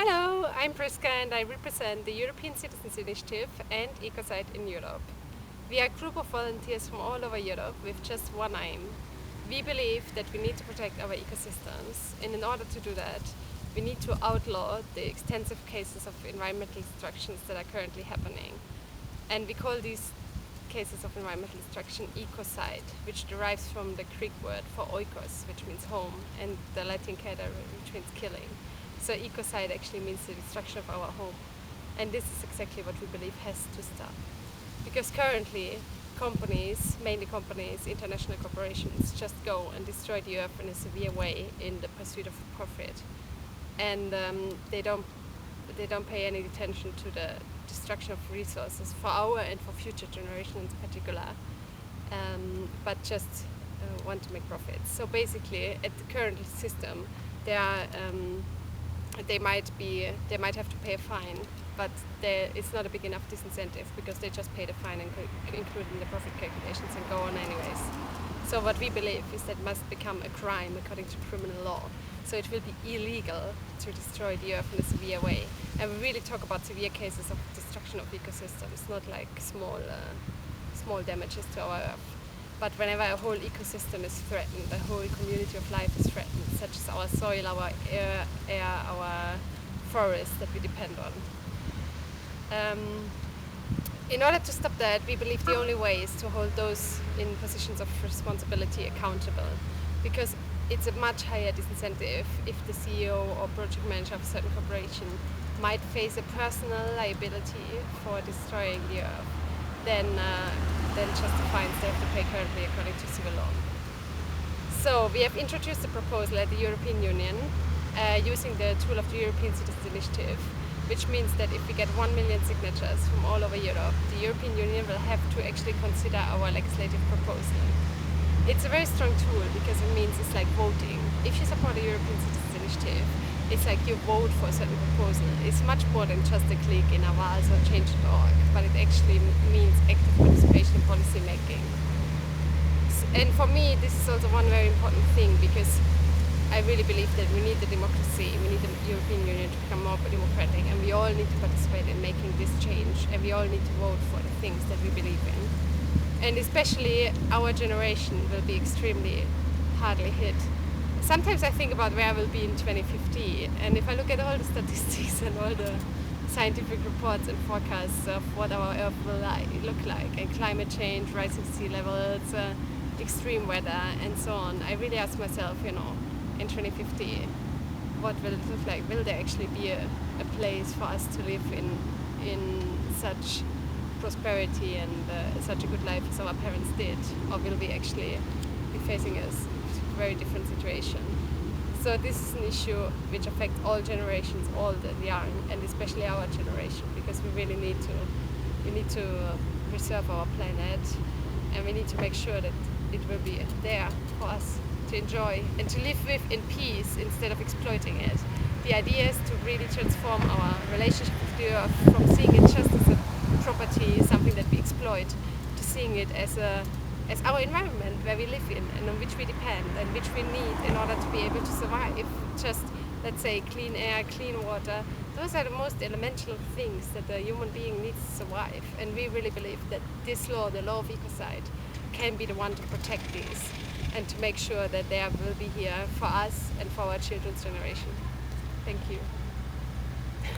Hello, I'm Prisca and I represent the European Citizens Initiative End Ecocide in Europe. We are a group of volunteers from all over Europe with just one aim. We believe that we need to protect our ecosystems, and in order to do that, we need to outlaw the extensive cases of environmental destructions that are currently happening. And we call these cases of environmental destruction ecocide, which derives from the Greek word for oikos, which means home, and the Latin ceder, which means killing. So ecocide actually means the destruction of our home. And this is exactly what we believe has to stop. Because currently, companies, mainly companies, international corporations, just go and destroy the earth in a severe way in the pursuit of profit. And they don't pay any attention to the destruction of resources for our and for future generations in particular, but just want to make profits. So basically, at the current system, they might have to pay a fine, but it's not a big enough disincentive because they just pay the fine and include in the profit calculations and go on anyways. So what we believe is that must become a crime according to criminal law. So it will be illegal to destroy the earth in a severe way. And we really talk about severe cases of destruction of ecosystems, not like small damages to our earth. But whenever a whole ecosystem is threatened, the whole community of life is threatened, such as our soil, our air, our forests that we depend on. In order to stop that, we believe the only way is to hold those in positions of responsibility accountable, because it's a much higher disincentive if the CEO or project manager of a certain corporation might face a personal liability for destroying the earth than just the fines they have to pay currently according to civil law. So we have introduced a proposal at the European Union using the tool of the European Citizens Initiative, which means that if we get 1 million signatures from all over Europe, the European Union will have to actually consider our legislative proposal. It's a very strong tool because it means it's like voting. If you support a European Citizens Initiative, it's like you vote for a certain proposal. It's much more than just a click in a Avaz or change.org, but it actually means active participation in policy making. And for me, this is also one very important thing because I really believe that we need the democracy, we need the European Union to become more democratic, and we all need to participate in making this change, and we all need to vote for the things that we believe in. And especially our generation will be extremely hardly hit. Sometimes I think about where I will be in 2050, and if I look at all the statistics and all the scientific reports and forecasts of what our Earth will look like, and climate change, rising sea levels, extreme weather, and so on, I really ask myself, in 2050, what will it look like? Will there actually be a place for us to live in such prosperity and such a good life as our parents did, or will we actually be facing a very different situation? So this is an issue which affects all generations, all the young, and especially our generation, because we really need to preserve our planet, and we need to make sure that it will be there for us to enjoy and to live with in peace instead of exploiting it. The idea is to really transform our relationship with the earth from seeing it just as a property, something that we exploit, to seeing it as our environment where we live in and on which we depend and which we need in order to be able to survive. Just, let's say, clean air, clean water. Those are the most elemental things that a human being needs to survive. And we really believe that this law, the law of ecocide, can be the one to protect these and to make sure that they will be here for us and for our children's generation. Thank you.